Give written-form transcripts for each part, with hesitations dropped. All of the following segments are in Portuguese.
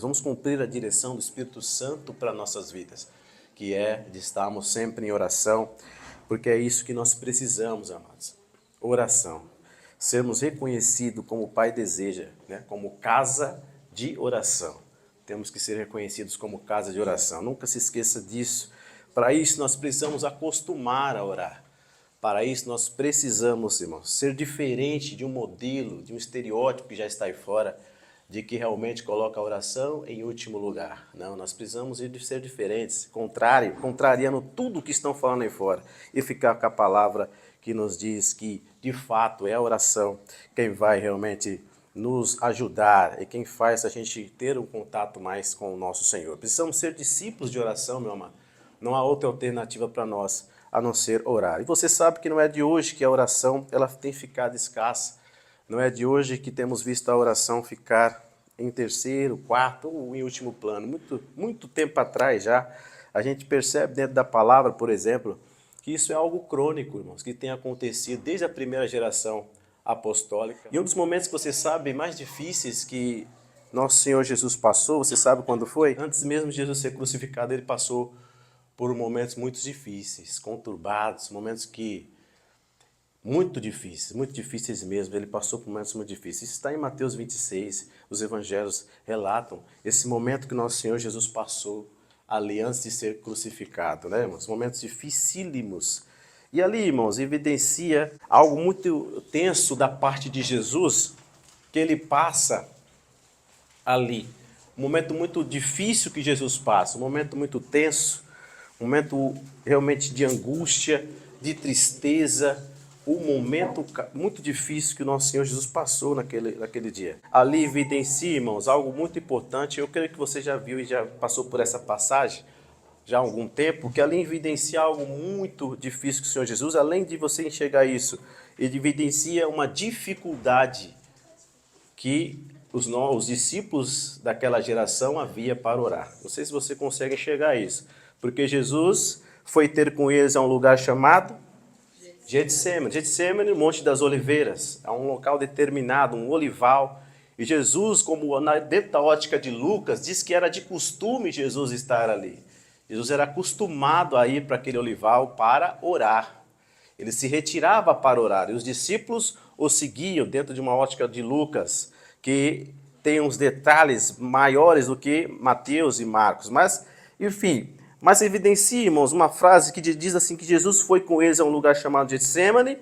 Deus. Vamos cumprir a direção do Espírito Santo para nossas vidas, que é de estarmos sempre em oração, porque é isso que nós precisamos, amados. Oração. Sermos reconhecidos como o Pai deseja, né? Como casa de oração. Temos que ser reconhecidos como casa de oração. Nunca se esqueça disso. Para isso, nós precisamos acostumar a orar. Para isso, nós precisamos, irmãos, ser diferente de um modelo, de um estereótipo que já está aí fora, de que realmente coloca a oração em último lugar. Não, nós precisamos ser diferentes, contrariando tudo o que estão falando aí fora, e ficar com a palavra que nos diz que, de fato, é a oração quem vai realmente nos ajudar e quem faz a gente ter um contato mais com o nosso Senhor. Precisamos ser discípulos de oração, meu amado. Não há outra alternativa para nós a não ser orar. E você sabe que não é de hoje que a oração ela tem ficado escassa. Não é de hoje que temos visto a oração ficar em terceiro, quarto ou em último plano. Muito tempo atrás já, a gente percebe dentro da palavra, por exemplo, que isso é algo crônico, irmãos, que tem acontecido desde a primeira geração apostólica. E um dos momentos que você sabe mais difíceis que nosso Senhor Jesus passou, você sabe quando foi? Antes mesmo de Jesus ser crucificado, ele passou por momentos muito difíceis, conturbados, momentos que muito difíceis mesmo. Ele passou por momentos muito difíceis. Isso está em Mateus 26, os evangelhos relatam esse momento que nosso Senhor Jesus passou ali antes de ser crucificado, né, irmãos? Momentos dificílimos. E ali, irmãos, evidencia algo muito tenso da parte de Jesus, que ele passa ali. Um momento muito difícil que Jesus passa, um momento muito tenso, um momento realmente de angústia, de tristeza, um momento muito difícil que o nosso Senhor Jesus passou naquele dia. Ali evidencia, irmãos, algo muito importante. Eu creio que você já viu e já passou por essa passagem já há algum tempo, que ali evidencia algo muito difícil que o Senhor Jesus, além de você enxergar isso, ele evidencia uma dificuldade que os discípulos daquela geração havia para orar. Não sei se você consegue enxergar isso, porque Jesus foi ter com eles a um lugar chamado Getsemane. Getsemane, o Monte das Oliveiras, é um local determinado, um olival. E Jesus, como dentro da ótica de Lucas, diz que era de costume Jesus estar ali. Jesus era acostumado a ir para aquele olival para orar. Ele se retirava para orar. E os discípulos o seguiam dentro de uma ótica de Lucas, que tem uns detalhes maiores do que Mateus e Marcos. Mas, enfim, mas evidencia, irmãos, uma frase que diz assim, que Jesus foi com eles a um lugar chamado Getsemane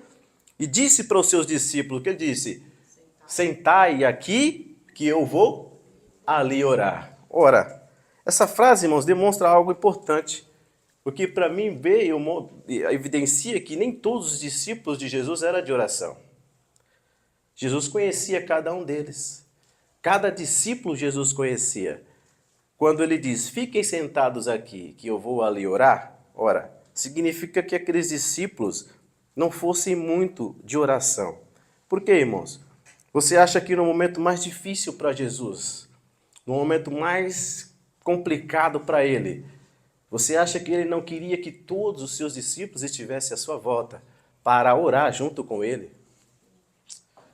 e disse para os seus discípulos, que ele disse, sentai aqui que eu vou ali orar. Ora, essa frase, irmãos, demonstra algo importante, porque para mim evidencia que nem todos os discípulos de Jesus eram de oração. Jesus conhecia cada um deles. Cada discípulo Jesus conhecia. Quando ele diz, fiquem sentados aqui, que eu vou ali orar, ora, significa que aqueles discípulos não fossem muito de oração. Por quê, irmãos? Você acha que no momento mais difícil para Jesus, no momento mais complicado para ele, você acha que ele não queria que todos os seus discípulos estivessem à sua volta para orar junto com ele?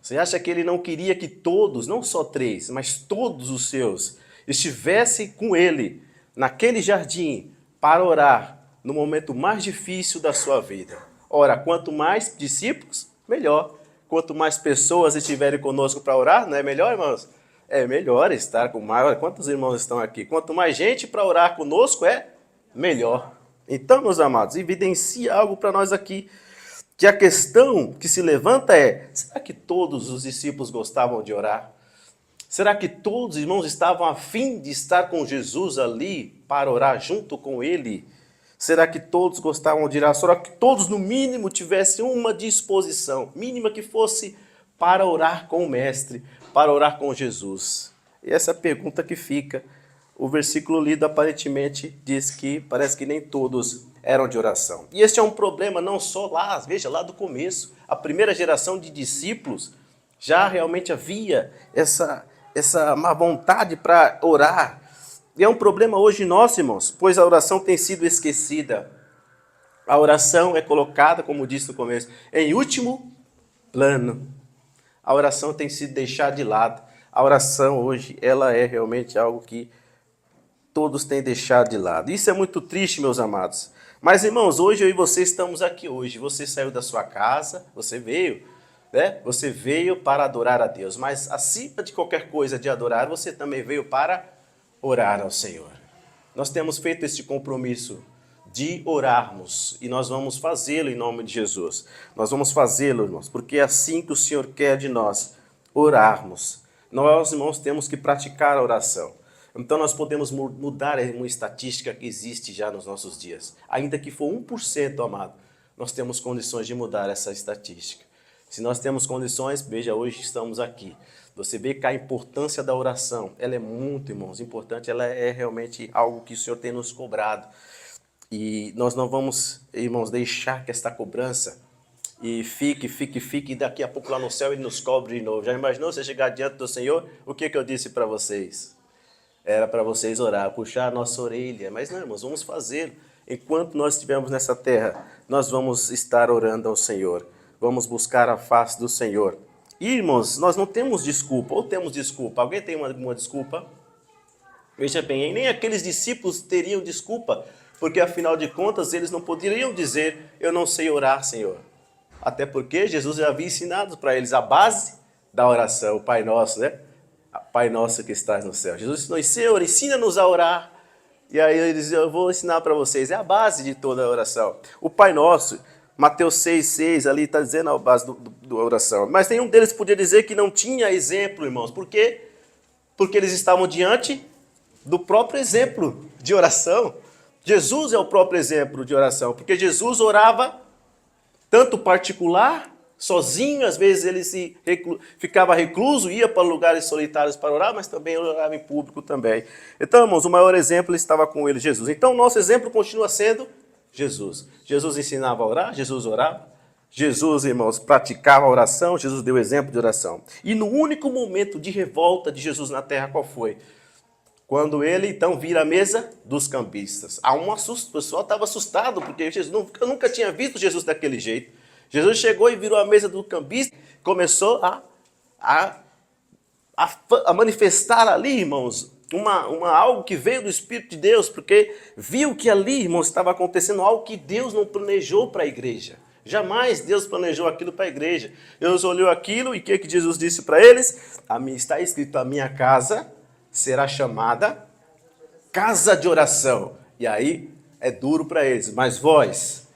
Você acha que ele não queria que todos, não só 3, mas todos os seus, estivessem com ele naquele jardim para orar no momento mais difícil da sua vida? Ora, quanto mais discípulos, melhor. Quanto mais pessoas estiverem conosco para orar, não é melhor, irmãos? É melhor estar com mais. Olha, quantos irmãos estão aqui? Quanto mais gente para orar conosco, é melhor. Então, meus amados, evidencia algo para nós aqui, que a questão que se levanta é, será que todos os discípulos gostavam de orar? Será que todos os irmãos estavam a fim de estar com Jesus ali para orar junto com ele? Será que todos gostavam de orar? Será que todos, no mínimo, tivessem uma disposição, mínima que fosse, para orar com o Mestre, para orar com Jesus? E essa é a pergunta que fica. O versículo lido aparentemente diz que parece que nem todos eram de oração. E este é um problema não só lá, veja, lá do começo. A primeira geração de discípulos já realmente havia essa má vontade para orar. E é um problema hoje nosso, irmãos, pois a oração tem sido esquecida. A oração é colocada, como disse no começo, em último plano. A oração tem sido deixada de lado. a oração hoje, ela é realmente algo que todos têm deixado de lado. Isso é muito triste, meus amados. Mas, irmãos, hoje eu e você estamos aqui hoje. Você saiu da sua casa, você veio, né? Você veio para adorar a Deus. Mas, acima de qualquer coisa de adorar, você também veio para orar ao Senhor. Nós temos feito este compromisso de orarmos e nós vamos fazê-lo em nome de Jesus. Nós vamos fazê-lo, irmãos, porque é assim que o Senhor quer de nós, orarmos. Nós, irmãos, temos que praticar a oração. Então nós podemos mudar uma estatística que existe já nos nossos dias. Ainda que for 1%, amado, nós temos condições de mudar essa estatística. Se nós temos condições, veja, hoje estamos aqui. Você vê que a importância da oração, ela é muito, irmãos, importante, ela é realmente algo que o Senhor tem nos cobrado. E nós não vamos, irmãos, deixar que esta cobrança e fique, e daqui a pouco lá no céu ele nos cobre de novo. Já imaginou você chegar diante do Senhor? O que eu disse para vocês? Era para vocês orar, puxar a nossa orelha. Mas não, irmãos, vamos fazê-lo. Enquanto nós estivermos nessa terra, nós vamos estar orando ao Senhor. Vamos buscar a face do Senhor. E, irmãos, nós não temos desculpa, ou temos desculpa? Alguém tem uma desculpa? Veja bem, nem aqueles discípulos teriam desculpa, porque afinal de contas eles não poderiam dizer, eu não sei orar, Senhor. Até porque Jesus já havia ensinado para eles a base da oração, o Pai Nosso, né? Pai Nosso que estás no céu. Jesus ensinou, Senhor, ensina-nos a orar. E aí ele diz, eu vou ensinar para vocês, é a base de toda a oração. O Pai Nosso, Mateus 6,6, ali está dizendo a base da oração. Mas nenhum deles podia dizer que não tinha exemplo, irmãos. Por quê? Porque eles estavam diante do próprio exemplo de oração. Jesus é o próprio exemplo de oração, porque Jesus orava tanto particular, sozinho, às vezes ele ficava recluso, ia para lugares solitários para orar, mas também orava em público também. Então, irmãos, o maior exemplo estava com ele, Jesus. Então, o nosso exemplo continua sendo Jesus. Jesus ensinava a orar, Jesus orava. Jesus, irmãos, praticava a oração, Jesus deu exemplo de oração. E no único momento de revolta de Jesus na terra, qual foi? Quando ele, então, vira a mesa dos cambistas. O pessoal estava assustado, porque Jesus, eu nunca tinha visto Jesus daquele jeito. Jesus chegou e virou a mesa do cambista, começou a manifestar ali, irmãos, algo que veio do Espírito de Deus, porque viu que ali, irmãos, estava acontecendo algo que Deus não planejou para a igreja. Jamais Deus planejou aquilo para a igreja. Deus olhou aquilo e o que Jesus disse para eles? Está escrito, a minha casa será chamada casa de oração. E aí é duro para eles. Mas vós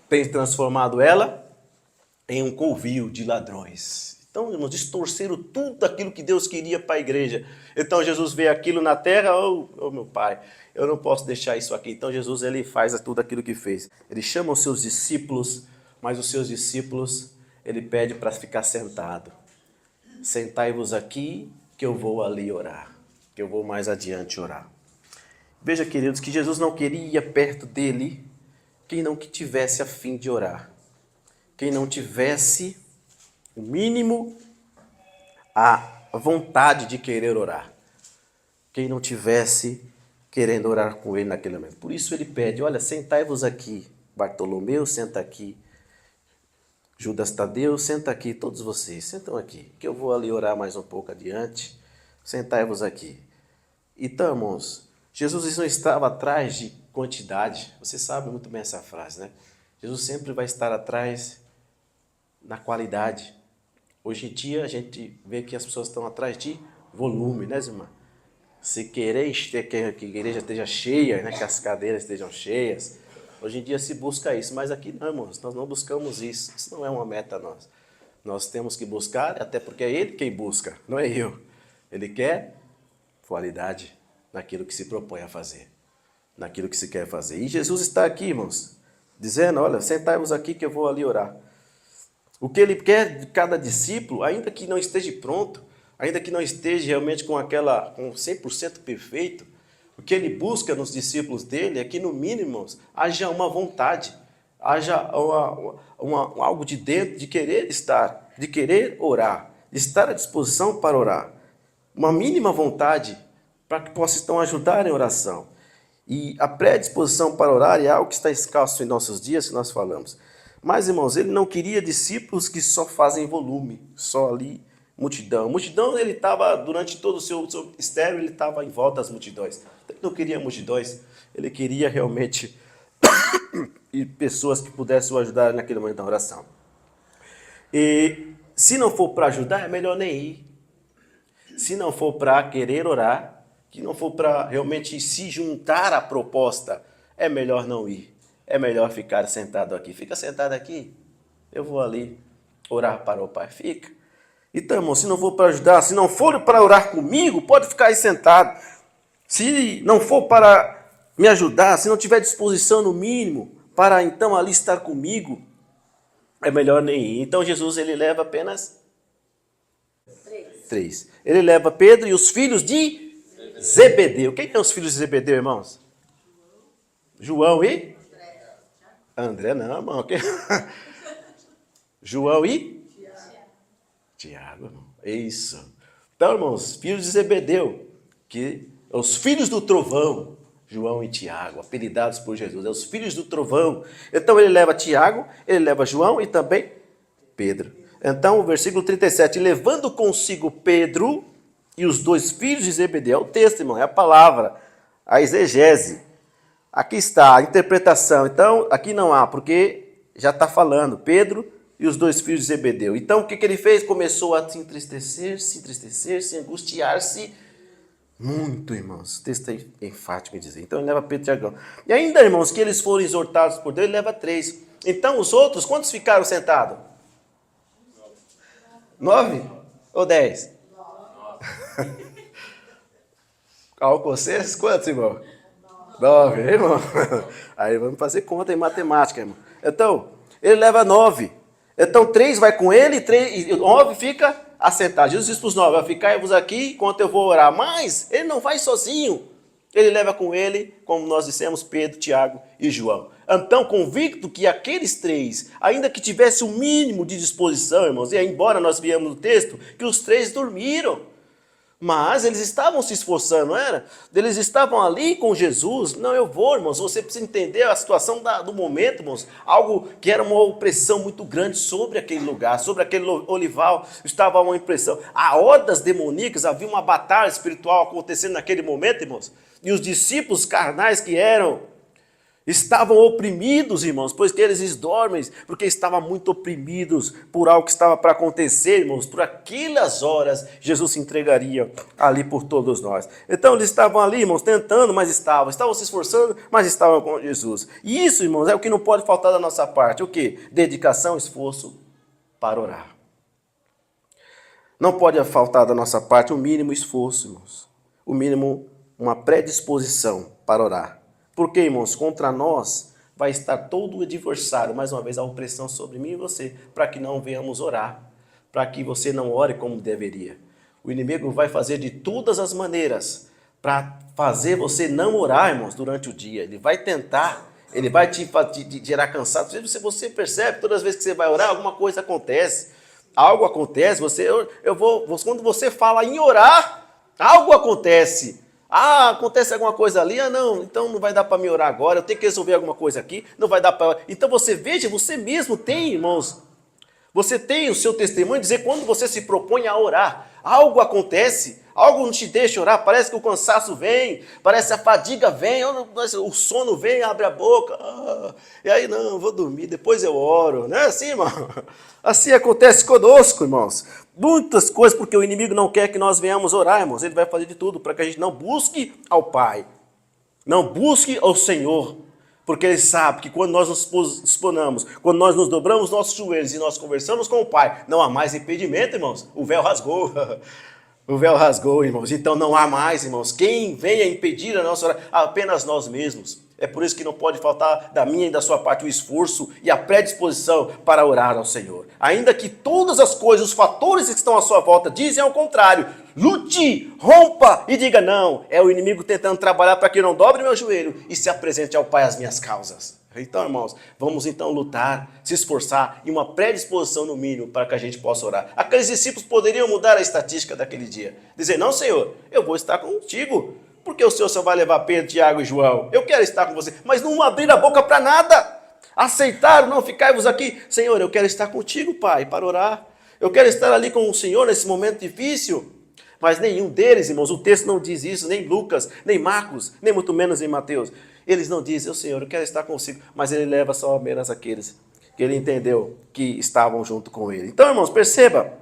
tem transformado ela em um covil de ladrões. Então, irmãos, distorceram tudo aquilo que Deus queria para a igreja. Então, Jesus vê aquilo na terra, meu Pai, eu não posso deixar isso aqui. Então, Jesus, ele faz tudo aquilo que fez. Ele chama os seus discípulos, mas os seus discípulos, ele pede para ficar sentado. Sentai-vos aqui, que eu vou ali orar. Que eu vou mais adiante orar. Veja, queridos, que Jesus não queria perto dele quem não tivesse a fim de orar. Quem não tivesse o mínimo a vontade de querer orar. Quem não tivesse querendo orar com ele naquele momento. Por isso ele pede, olha, sentai-vos aqui. Bartolomeu, senta aqui. Judas Tadeu, senta aqui. Todos vocês, sentam aqui. Que eu vou ali orar mais um pouco adiante. Sentai-vos aqui. Então, irmãos, Jesus não estava atrás de quantidade. Você sabe muito bem essa frase, né? Jesus sempre vai estar atrás na qualidade. Hoje em dia, a gente vê que as pessoas estão atrás de volume, né, irmã? Se querer que a igreja esteja cheia, né, que as cadeiras estejam cheias, hoje em dia se busca isso. Mas aqui não, irmãos, nós não buscamos isso. Isso não é uma meta nossa. Nós temos que buscar, até porque é Ele quem busca, não é eu. Ele quer qualidade naquilo que se propõe a fazer, naquilo que se quer fazer. E Jesus está aqui, irmãos, dizendo, olha, sentai-vos aqui que eu vou ali orar. O que ele quer de cada discípulo, ainda que não esteja pronto, ainda que não esteja realmente com 100% perfeito, o que ele busca nos discípulos dele é que, no mínimo, irmãos, haja uma vontade, haja algo de dentro de querer estar, de querer orar, de estar à disposição para orar. Uma mínima vontade para que possa então ajudar em oração. E a predisposição para orar é algo que está escasso em nossos dias, que nós falamos. Mas, irmãos, ele não queria discípulos que só fazem volume, só ali multidão. Multidão, ele estava, durante todo o seu ministério, ele estava em volta das multidões. Ele não queria multidões, ele queria realmente e pessoas que pudessem o ajudar naquele momento da oração. E se não for para ajudar, é melhor nem ir. Se não for para querer orar, que não for para realmente se juntar à proposta, é melhor não ir. É melhor ficar sentado aqui. Fica sentado aqui, eu vou ali orar para o Pai. Fica. Então, irmão, se não for para ajudar, se não for para orar comigo, pode ficar aí sentado. Se não for para me ajudar, se não tiver disposição no mínimo para então ali estar comigo, é melhor nem ir. Então Jesus, ele leva apenas três. Ele leva Pedro e os filhos de Zebedeu. Quem são os filhos de Zebedeu, irmãos? João e? André não, irmão. João e? Tiago, irmão. Isso. Então, irmãos, filhos de Zebedeu, que os filhos do trovão, João e Tiago, apelidados por Jesus, os filhos do trovão. Então ele leva Tiago, ele leva João e também Pedro. Então o versículo 37, levando consigo Pedro e os dois filhos de Zebedeu, é o texto, irmão, é a palavra, a exegese. Aqui está a interpretação. Então aqui não há, porque já está falando, Pedro e os dois filhos de Zebedeu. Então o que ele fez? Começou a se entristecer, se angustiar-se, muito, irmãos. O texto é enfático em dizer. Então ele leva Pedro e Tiago. E ainda, irmãos, que eles foram exortados por Deus, ele leva 3. Então os outros, quantos ficaram sentados? 9 ou 10? 9. Qual com vocês? Quantos, irmão? 9, irmão? Aí vamos fazer conta em matemática, irmão. Então, ele leva 9. Então 3 vai com ele e 9 fica assentado. Jesus disse para os 9, ficai-vos aqui enquanto eu vou orar. Mas ele não vai sozinho. Ele leva com ele, como nós dissemos, Pedro, Tiago e João. Então, convicto que aqueles 3, ainda que tivesse o mínimo de disposição, irmãos, e embora nós viemos no texto, que os 3 dormiram. Mas eles estavam se esforçando, não era? Eles estavam ali com Jesus. Não, eu vou, irmãos. Você precisa entender a situação do momento, irmãos. Algo que era uma opressão muito grande sobre aquele lugar, sobre aquele olival. Estava uma impressão. Há hordas demoníacas, havia uma batalha espiritual acontecendo naquele momento, irmãos. E os discípulos carnais que eram, estavam oprimidos, irmãos, pois que eles dormem, porque estavam muito oprimidos por algo que estava para acontecer, irmãos. Por aquelas horas, Jesus se entregaria ali por todos nós. Então, eles estavam ali, irmãos, tentando, mas estavam se esforçando, mas estavam com Jesus. E isso, irmãos, é o que não pode faltar da nossa parte. O quê? Dedicação, esforço para orar. Não pode faltar da nossa parte o mínimo esforço, irmãos. O mínimo, uma predisposição para orar. Porque, irmãos, contra nós vai estar todo o adversário, mais uma vez, a opressão sobre mim e você, para que não venhamos orar, para que você não ore como deveria. O inimigo vai fazer de todas as maneiras para fazer você não orar, irmãos, durante o dia. Ele vai tentar, ele vai te gerar cansaço. Você percebe, todas as vezes que você vai orar, alguma coisa acontece. Algo acontece, quando você fala em orar, algo acontece. Acontece alguma coisa ali, não, então não vai dar para me orar agora, eu tenho que resolver alguma coisa aqui, não vai dar para... Então você veja, você mesmo tem, irmãos, você tem o seu testemunho, dizer quando você se propõe a orar, algo acontece, algo não te deixa orar, parece que o cansaço vem, parece que a fadiga vem, o sono vem, abre a boca, e aí não, vou dormir, depois eu oro, não é assim, irmão? Assim acontece conosco, irmãos. Muitas coisas, porque o inimigo não quer que nós venhamos orar, irmãos. Ele vai fazer de tudo para que a gente não busque ao Pai, não busque ao Senhor, porque ele sabe que quando nós nos disponamos, quando nós nos dobramos nossos joelhos e nós conversamos com o Pai, não há mais impedimento, irmãos. O véu rasgou. O véu rasgou, irmãos. Então não há mais, irmãos, quem venha impedir a nossa oração, apenas nós mesmos. É por isso que não pode faltar da minha e da sua parte o esforço e a predisposição para orar ao Senhor. Ainda que todas as coisas, os fatores que estão à sua volta dizem ao contrário, lute, rompa e diga não. É o inimigo tentando trabalhar para que eu não dobre meu joelho e se apresente ao Pai as minhas causas. Então, irmãos, vamos então lutar, se esforçar e uma predisposição no mínimo para que a gente possa orar. Aqueles discípulos poderiam mudar a estatística daquele dia. Dizer, não, Senhor, eu vou estar contigo. Porque o Senhor só vai levar Pedro, Tiago e João. Eu quero estar com você, mas não abrir a boca para nada. Aceitaram, não, ficai-vos aqui. Senhor, eu quero estar contigo, Pai, para orar. Eu quero estar ali com o Senhor nesse momento difícil. Mas nenhum deles, irmãos, o texto não diz isso, nem Lucas, nem Marcos, nem muito menos em Mateus. Eles não dizem, o Senhor, eu quero estar consigo. Mas ele leva só apenas aqueles que ele entendeu que estavam junto com ele. Então, irmãos, perceba,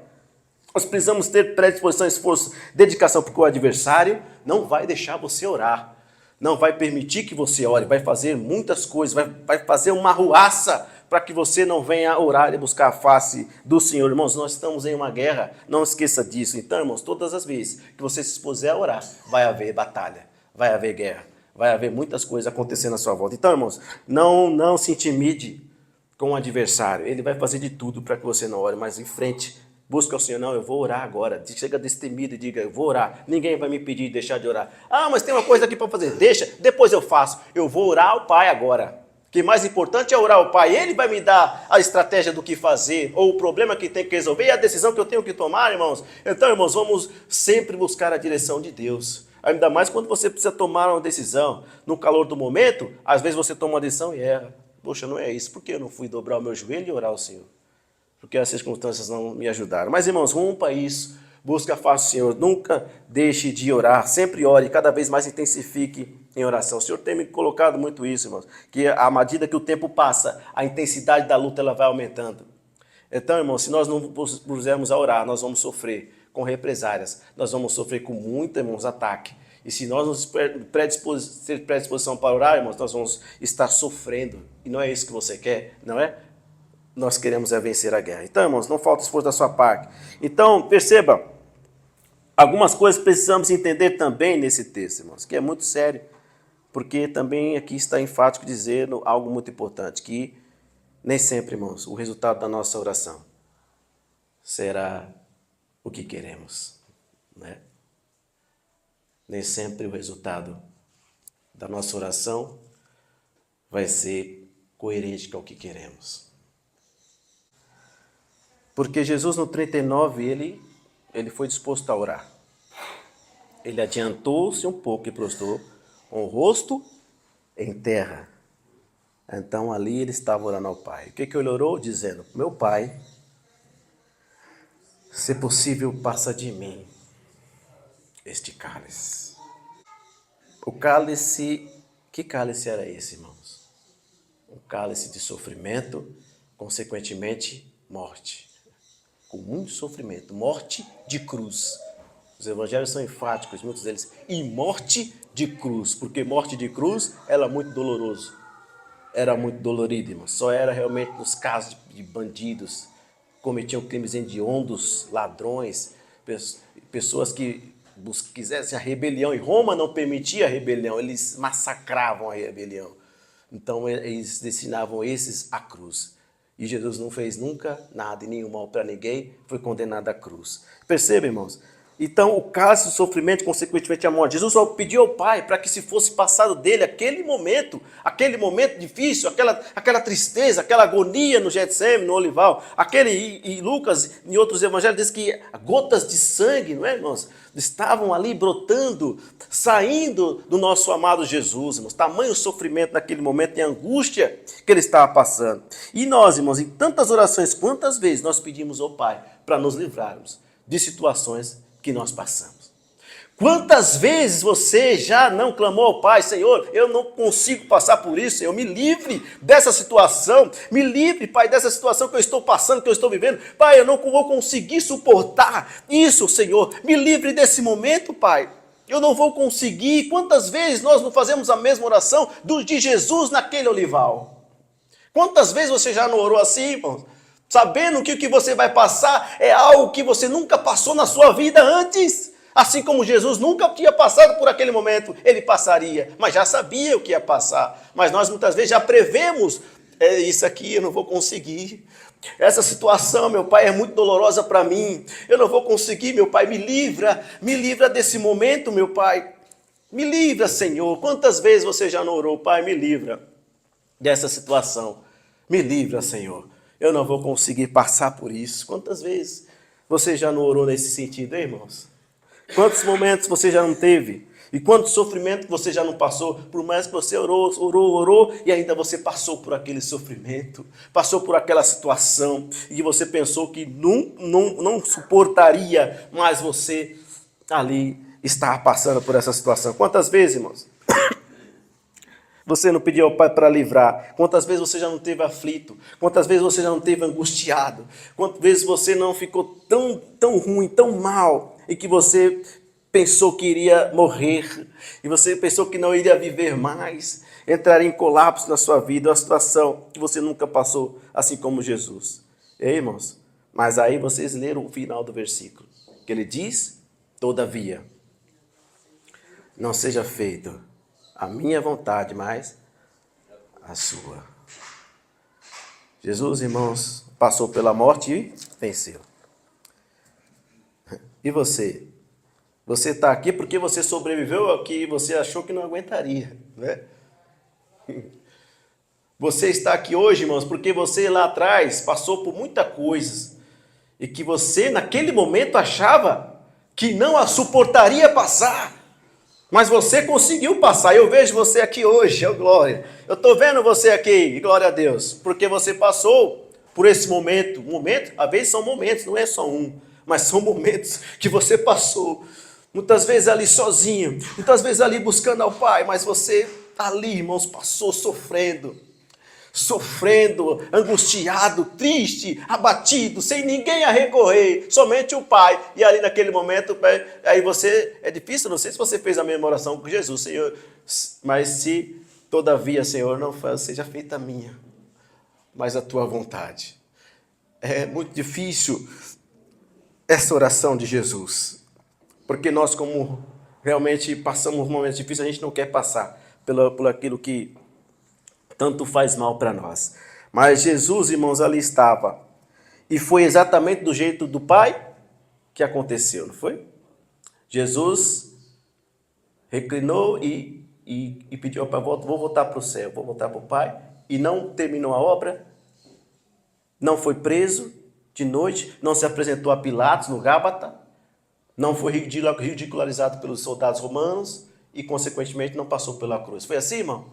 nós precisamos ter predisposição, esforço, dedicação, porque o adversário não vai deixar você orar. Não vai permitir que você ore, vai fazer muitas coisas, vai fazer uma arruaça para que você não venha orar e buscar a face do Senhor. Irmãos, nós estamos em uma guerra, não esqueça disso. Então, irmãos, todas as vezes que você se expuser a orar, vai haver batalha, vai haver guerra, vai haver muitas coisas acontecendo à sua volta. Então, irmãos, não se intimide com o adversário. Ele vai fazer de tudo para que você não ore, mas em frente. Busca o Senhor, não, eu vou orar agora. Chega destemido e diga, eu vou orar. Ninguém vai me pedir de deixar de orar. Ah, mas tem uma coisa aqui para fazer. Deixa, depois eu faço. Eu vou orar ao Pai agora. O que mais importante é orar ao Pai. Ele vai me dar a estratégia do que fazer, ou o problema que tem que resolver, e a decisão que eu tenho que tomar, irmãos. Então, irmãos, vamos sempre buscar a direção de Deus. Ainda mais quando você precisa tomar uma decisão. No calor do momento, às vezes você toma uma decisão e erra. Poxa, não é isso. Por que eu não fui dobrar o meu joelho e orar ao Senhor? Porque as circunstâncias não me ajudaram. Mas, irmãos, rompa isso, busca a face do Senhor, nunca deixe de orar, sempre ore, cada vez mais intensifique em oração. O Senhor tem me colocado muito isso, irmãos, que à medida que o tempo passa, a intensidade da luta ela vai aumentando. Então, irmãos, se nós não pusermos a orar, nós vamos sofrer com represálias, nós vamos sofrer com muito, irmãos, ataque. E se nós nos ter predisposição para orar, irmãos, nós vamos estar sofrendo. E não é isso que você quer, não é? Nós queremos vencer a guerra. Então, irmãos, não falta esforço da sua parte. Então, perceba, algumas coisas precisamos entender também nesse texto, irmãos, que é muito sério, porque também aqui está enfático dizendo algo muito importante, que nem sempre, irmãos, o resultado da nossa oração será o que queremos, né? Nem sempre o resultado da nossa oração vai ser coerente com o que queremos. Porque Jesus no 39, ele foi disposto a orar. Ele adiantou-se um pouco e prostrou com o rosto em terra. Então ali ele estava orando ao Pai. O que ele orou? Dizendo, meu Pai, se possível, passa de mim este cálice. O cálice, que cálice era esse, irmãos? Um cálice de sofrimento, consequentemente, morte. Com muito sofrimento, morte de cruz. Os evangelhos são enfáticos, muitos deles, e morte de cruz, porque morte de cruz era muito doloroso, era muito dolorido, irmão. Só era realmente nos casos de bandidos, cometiam crimes hediondos, ladrões, pessoas que quisessem a rebelião, e Roma não permitia a rebelião, eles massacravam a rebelião. Então eles destinavam esses à cruz. E Jesus não fez nunca nada e nenhum mal para ninguém, foi condenado à cruz. Perceba, irmãos? Então, o cálice do sofrimento, consequentemente a morte. Jesus só pediu ao Pai para que se fosse passado dele aquele momento difícil, aquela tristeza, aquela agonia no Getsemane, no Olival. E Lucas, em outros evangelhos, diz que gotas de sangue, não é, irmãos? Estavam ali brotando, saindo do nosso amado Jesus, irmãos. Tamanho sofrimento naquele momento e angústia que ele estava passando. E nós, irmãos, em tantas orações, quantas vezes nós pedimos ao Pai para nos livrarmos de situações que nós passamos. Quantas vezes você já não clamou ao Pai, Senhor, eu não consigo passar por isso, Senhor, me livre dessa situação, me livre, Pai, dessa situação que eu estou passando, que eu estou vivendo, Pai, eu não vou conseguir suportar isso, Senhor, me livre desse momento, Pai, eu não vou conseguir. Quantas vezes nós não fazemos a mesma oração de Jesus naquele olival? Quantas vezes você já não orou assim, irmãos? Sabendo que o que você vai passar é algo que você nunca passou na sua vida antes. Assim como Jesus nunca tinha passado por aquele momento, ele passaria, mas já sabia o que ia passar. Mas nós muitas vezes já prevemos, isso aqui eu não vou conseguir. Essa situação, meu Pai, é muito dolorosa para mim. Eu não vou conseguir, meu Pai, me livra desse momento, meu Pai. Me livra, Senhor. Quantas vezes você já não orou, Pai, me livra dessa situação. Me livra, Senhor. Eu não vou conseguir passar por isso. Quantas vezes você já não orou nesse sentido, hein, irmãos? Quantos momentos você já não teve E quanto sofrimento você já não passou, por mais que você orou, e ainda você passou por aquele sofrimento, passou por aquela situação, e você pensou que não suportaria, mas você ali está passando por essa situação. Quantas vezes, irmãos, você não pediu ao Pai para livrar? Quantas vezes você já não teve aflito? Quantas vezes você já não teve angustiado? Quantas vezes você não ficou tão ruim, tão mal, e que você pensou que iria morrer, e você pensou que não iria viver mais, entraria em colapso na sua vida, uma situação que você nunca passou, assim como Jesus. Ei, irmãos? Mas aí vocês leram o final do versículo, que ele diz: todavia, não seja feito a minha vontade, mas a sua. Jesus, irmãos, passou pela morte e venceu. E você? Você está aqui porque você sobreviveu ao que você achou que não aguentaria, né? Você está aqui hoje, irmãos, porque você lá atrás passou por muita coisa e que você naquele momento achava que não a suportaria passar, mas você conseguiu passar. Eu vejo você aqui hoje, oh glória. Eu estou vendo você aqui, glória a Deus, porque você passou por esse momento. Às vezes são momentos, não é só um, mas são momentos que você passou. Muitas vezes ali sozinho, muitas vezes ali buscando ao Pai, mas você ali, irmãos, passou sofrendo, angustiado, triste, abatido, sem ninguém a recorrer, somente o Pai. E ali naquele momento, aí você, é difícil, não sei se você fez a mesma oração com Jesus, Senhor, mas se todavia, Senhor, não seja feita a minha, mas a tua vontade. É muito difícil essa oração de Jesus. Porque nós, como realmente passamos momentos difíceis, a gente não quer passar por aquilo que tanto faz mal para nós. Mas Jesus, irmãos, ali estava. E foi exatamente do jeito do Pai que aconteceu, não foi? Jesus reclinou e pediu para vou voltar para o céu, vou voltar para o Pai. E não terminou a obra, não foi preso de noite, não se apresentou a Pilatos no Gábata, não foi ridicularizado pelos soldados romanos e, consequentemente, não passou pela cruz. Foi assim, irmão?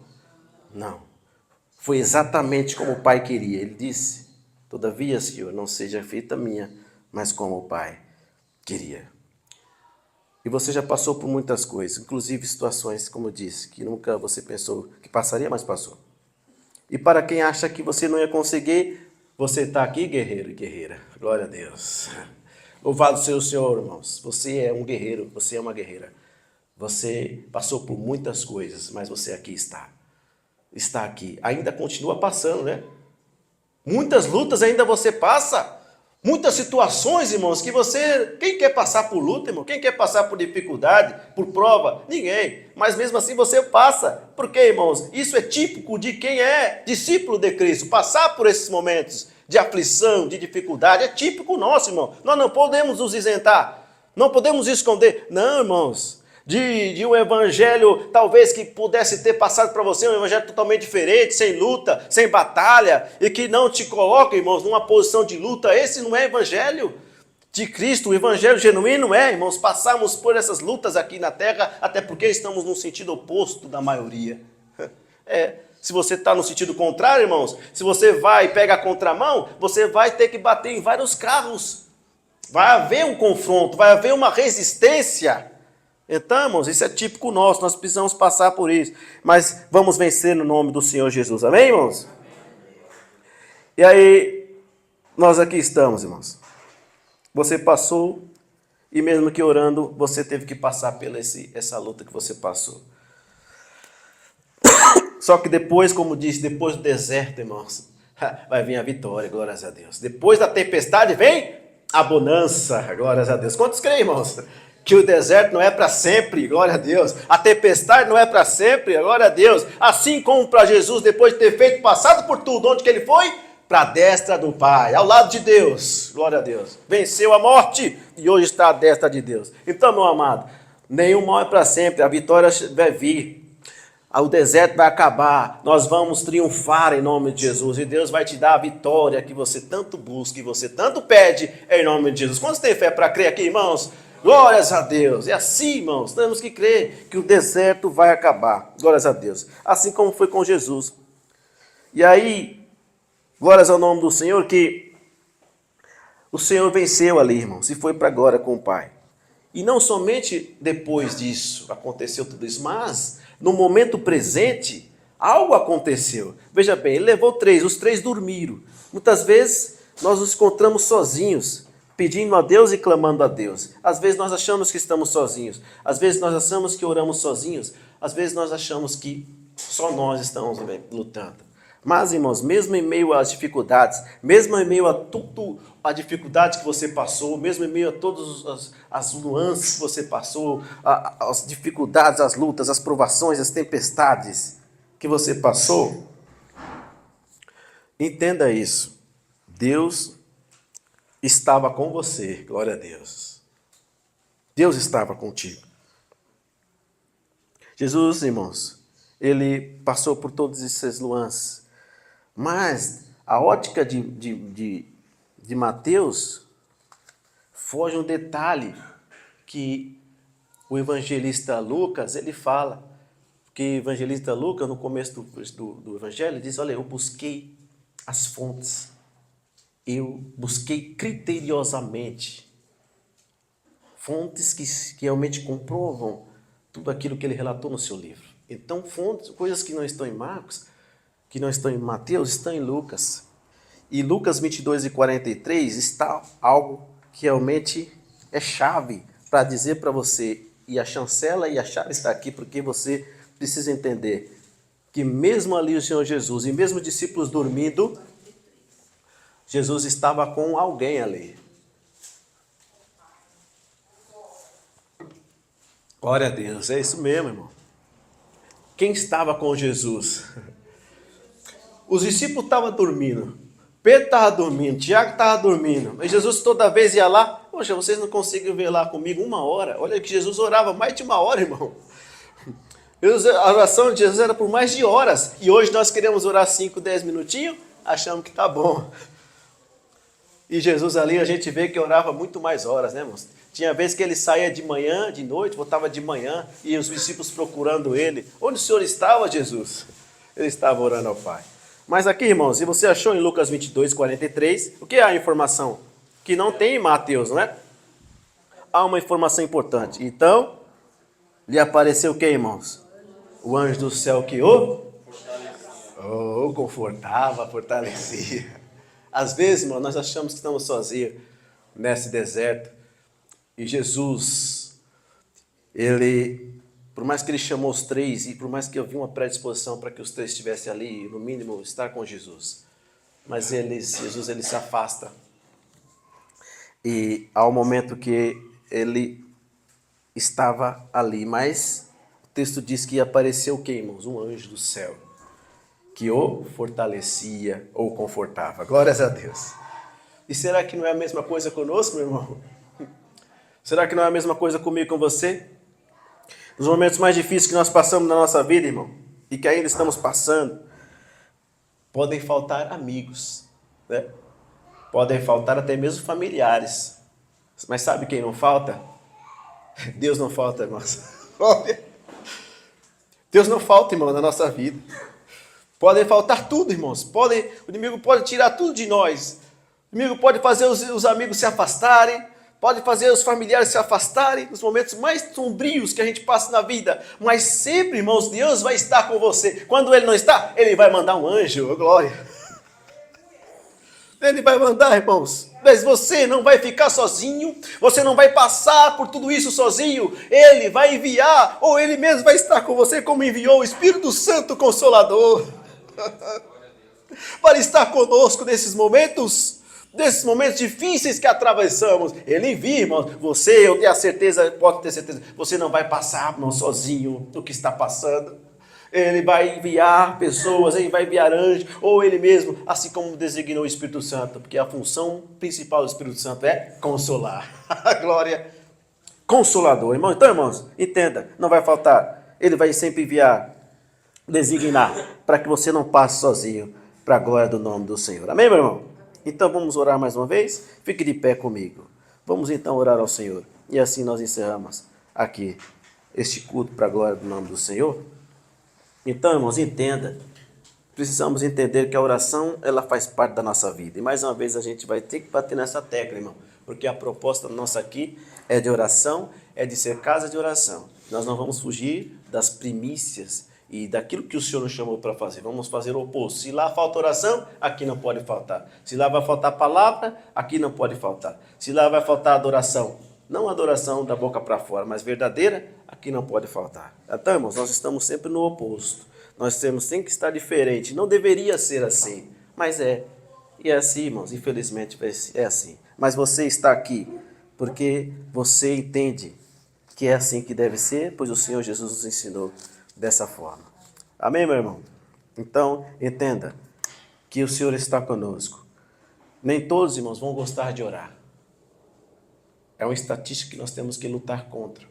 Não. Foi exatamente como o Pai queria. Ele disse: todavia, Senhor, não seja feita minha, mas como o Pai queria. E você já passou por muitas coisas, inclusive situações, como eu disse, que nunca você pensou que passaria, mas passou. E para quem acha que você não ia conseguir, você está aqui, guerreiro e guerreira. Glória a Deus. Louvado seja o Senhor, irmãos. Você é um guerreiro, você é uma guerreira. Você passou por muitas coisas, mas você aqui está. Está aqui. Ainda continua passando, né? Muitas lutas ainda você passa. Muitas situações, irmãos, que você... Quem quer passar por luta, irmão? Quem quer passar por dificuldade, por prova? Ninguém. Mas mesmo assim você passa. Por quê, irmãos? Isso é típico de quem é discípulo de Cristo. Passar por esses momentos de aflição, de dificuldade, é típico nosso, irmão. Nós não podemos nos isentar, não podemos esconder. Não, irmãos, de um evangelho talvez que pudesse ter passado para você, um evangelho totalmente diferente, sem luta, sem batalha, e que não te coloca, irmãos, numa posição de luta. Esse não é evangelho de Cristo. O evangelho genuíno é, irmãos, passarmos por essas lutas aqui na terra, até porque estamos no sentido oposto da maioria. Se você está no sentido contrário, irmãos, se você vai e pega a contramão, você vai ter que bater em vários carros. Vai haver um confronto, vai haver uma resistência. Então, irmãos, isso é típico nosso, nós precisamos passar por isso. Mas vamos vencer no nome do Senhor Jesus, amém, irmãos? E aí, nós aqui estamos, irmãos. Você passou, e mesmo que orando, você teve que passar pela essa luta que você passou. Só que depois, como disse, depois do deserto, irmãos, vai vir a vitória, glórias a Deus. Depois da tempestade vem a bonança, glórias a Deus. Quantos creem, irmãos? Que o deserto não é para sempre, glória a Deus. A tempestade não é para sempre, glória a Deus. Assim como para Jesus, depois de ter passado por tudo, onde que ele foi? Para a destra do Pai, ao lado de Deus, glória a Deus. Venceu a morte e hoje está à destra de Deus. Então, meu amado, nenhum mal é para sempre, a vitória vai vir. O deserto vai acabar, nós vamos triunfar em nome de Jesus, e Deus vai te dar a vitória que você tanto busca, que você tanto pede em nome de Jesus. Quantos têm fé para crer aqui, irmãos? Glórias a Deus. É assim, irmãos, temos que crer que o deserto vai acabar. Glórias a Deus. Assim como foi com Jesus. E aí, glórias ao nome do Senhor, que o Senhor venceu ali, irmãos, e foi para agora com o Pai. E não somente depois disso aconteceu tudo isso, mas no momento presente, algo aconteceu. Veja bem, ele levou 3, os 3 dormiram. Muitas vezes nós nos encontramos sozinhos, pedindo a Deus e clamando a Deus. Às vezes nós achamos que estamos sozinhos. Às vezes nós achamos que oramos sozinhos. Às vezes nós achamos que só nós estamos lutando. Mas, irmãos, mesmo em meio às dificuldades, mesmo em meio a tudo a dificuldade que você passou, mesmo em meio a todas as nuances que você passou, as dificuldades, as lutas, as provações, as tempestades que você passou, entenda isso. Deus estava com você, glória a Deus. Deus estava contigo. Jesus, irmãos, ele passou por todas essas nuances, mas a ótica de Mateus foge um detalhe que o evangelista Lucas, ele fala, porque o evangelista Lucas, no começo do evangelho, diz, olha, eu busquei as fontes, eu busquei criteriosamente fontes que realmente comprovam tudo aquilo que ele relatou no seu livro. Então, fontes, coisas que não estão em Marcos, que não estão em Mateus, estão em Lucas. E Lucas 22 e 43 está algo que realmente é chave para dizer para você, e a chancela e a chave está aqui, porque você precisa entender que mesmo ali o Senhor Jesus, e mesmo os discípulos dormindo, Jesus estava com alguém ali. Glória a Deus, é isso mesmo, irmão. Quem estava com Jesus? Os discípulos estavam dormindo, Pedro estava dormindo, Tiago estava dormindo, mas Jesus toda vez ia lá, poxa, vocês não conseguem ver lá comigo 1 hora? Olha que Jesus orava mais de 1 hora, irmão. A oração de Jesus era por mais de horas, e hoje nós queremos orar 5, 10 minutinhos, achamos que está bom. E Jesus ali a gente vê que orava muito mais horas, né, irmãos? Tinha vezes que ele saía de manhã, de noite, voltava de manhã, e os discípulos procurando ele. Onde o Senhor estava, Jesus? Ele estava orando ao Pai. Mas aqui, irmãos, se você achou em Lucas 22, 43, o que é a informação? Que não tem em Mateus, não é? Há uma informação importante. Então, lhe apareceu o que, irmãos? O anjo do céu que o confortava, fortalecia. Às vezes, irmão, nós achamos que estamos sozinhos nesse deserto. E Jesus, ele, por mais que ele chamou os 3, e por mais que eu vi uma predisposição para que os 3 estivessem ali, no mínimo, estar com Jesus. Mas Jesus, ele se afasta. E há um momento que ele estava ali. Mas o texto diz que apareceu o que, irmãos? Um anjo do céu, que o fortalecia ou confortava. Glórias a Deus. E será que não é a mesma coisa conosco, meu irmão? Será que não é a mesma coisa comigo e com você? Nos momentos mais difíceis que nós passamos na nossa vida, irmão, e que ainda estamos passando, podem faltar amigos, né? Podem faltar até mesmo familiares. Mas sabe quem não falta? Deus não falta, irmãos. Deus não falta, irmão, na nossa vida. Podem faltar tudo, irmãos. O inimigo pode tirar tudo de nós. O inimigo pode fazer os amigos se afastarem, pode fazer os familiares se afastarem nos momentos mais sombrios que a gente passa na vida. Mas sempre, irmãos, Deus vai estar com você. Quando Ele não está, Ele vai mandar um anjo, oh, glória. Ele vai mandar, irmãos. Mas você não vai ficar sozinho, você não vai passar por tudo isso sozinho. Ele vai enviar, ou Ele mesmo vai estar com você, como enviou o Espírito Santo Consolador. Para estar conosco nesses momentos difíceis que atravessamos. Ele envia, irmão. Você, eu tenho a certeza, pode ter certeza, você não vai passar, irmão, sozinho o que está passando. Ele vai enviar pessoas, ele vai enviar anjos, ou ele mesmo, assim como designou o Espírito Santo, porque a função principal do Espírito Santo é consolar. Glória, consolador, irmão. Então, irmãos, entenda, não vai faltar. Ele vai sempre enviar, designar, para que você não passe sozinho, para a glória do nome do Senhor. Amém, meu irmão? Então vamos orar mais uma vez? Fique de pé comigo. Vamos então orar ao Senhor. E assim nós encerramos aqui este culto para a glória do nome do Senhor. Então, irmãos, entenda. Precisamos entender que a oração, ela faz parte da nossa vida. E mais uma vez a gente vai ter que bater nessa tecla, irmão. Porque a proposta nossa aqui é de oração, é de ser casa de oração. Nós não vamos fugir das primícias e daquilo que o Senhor nos chamou para fazer. Vamos fazer o oposto. Se lá falta oração, aqui não pode faltar. Se lá vai faltar palavra, aqui não pode faltar. Se lá vai faltar adoração, não adoração da boca para fora, mas verdadeira, aqui não pode faltar. Então, irmãos, nós estamos sempre no oposto. Nós tem que estar diferente. Não deveria ser assim, mas é. E é assim, irmãos, infelizmente é assim. Mas você está aqui porque você entende que é assim que deve ser, pois o Senhor Jesus nos ensinou dessa forma. Amém, meu irmão? Então, entenda que o Senhor está conosco. Nem todos, irmãos, vão gostar de orar. É uma estatística que nós temos que lutar contra.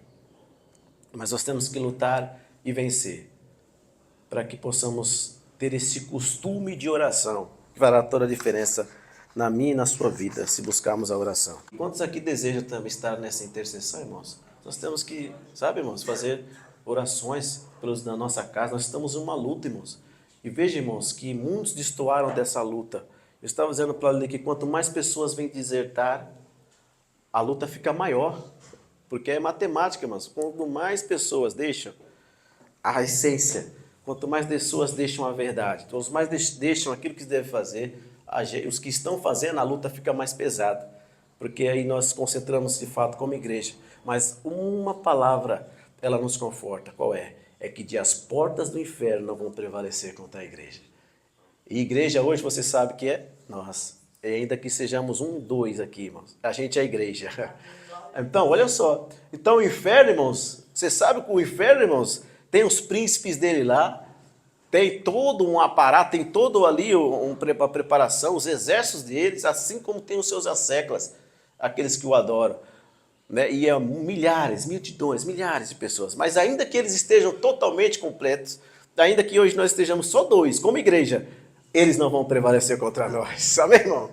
Mas nós temos que lutar e vencer, para que possamos ter esse costume de oração, que fará toda a diferença na minha e na sua vida, se buscarmos a oração. Quantos aqui desejam também estar nessa intercessão, irmãos? Nós temos que, sabe, irmãos, fazer orações pelos da nossa casa. Nós estamos em uma luta, irmãos. E veja, irmãos, que muitos destoaram dessa luta. Eu estava dizendo para ele que quanto mais pessoas vêm desertar, a luta fica maior. Porque é matemática, irmãos. Quanto mais pessoas deixam a essência, quanto mais pessoas deixam a verdade, quanto mais deixam aquilo que se deve fazer, os que estão fazendo, a luta fica mais pesada. Porque aí nós nos concentramos de fato como igreja. Mas uma palavra, ela nos conforta. Qual é? É que as portas do inferno não vão prevalecer contra a igreja. E igreja hoje, você sabe que é nós. E ainda que sejamos 1, 2 aqui, irmãos. A gente é a igreja. Então, olha só. Então, o inferno, irmãos, você sabe que o inferno, irmãos, tem os príncipes dele lá, tem todo um aparato, tem todo ali uma preparação, os exércitos deles, assim como tem os seus asseclas, aqueles que o adoram. Né? E é milhares, multidões, milhares de pessoas. Mas ainda que eles estejam totalmente completos, ainda que hoje nós estejamos só 2, como igreja, eles não vão prevalecer contra nós. Amém, irmão?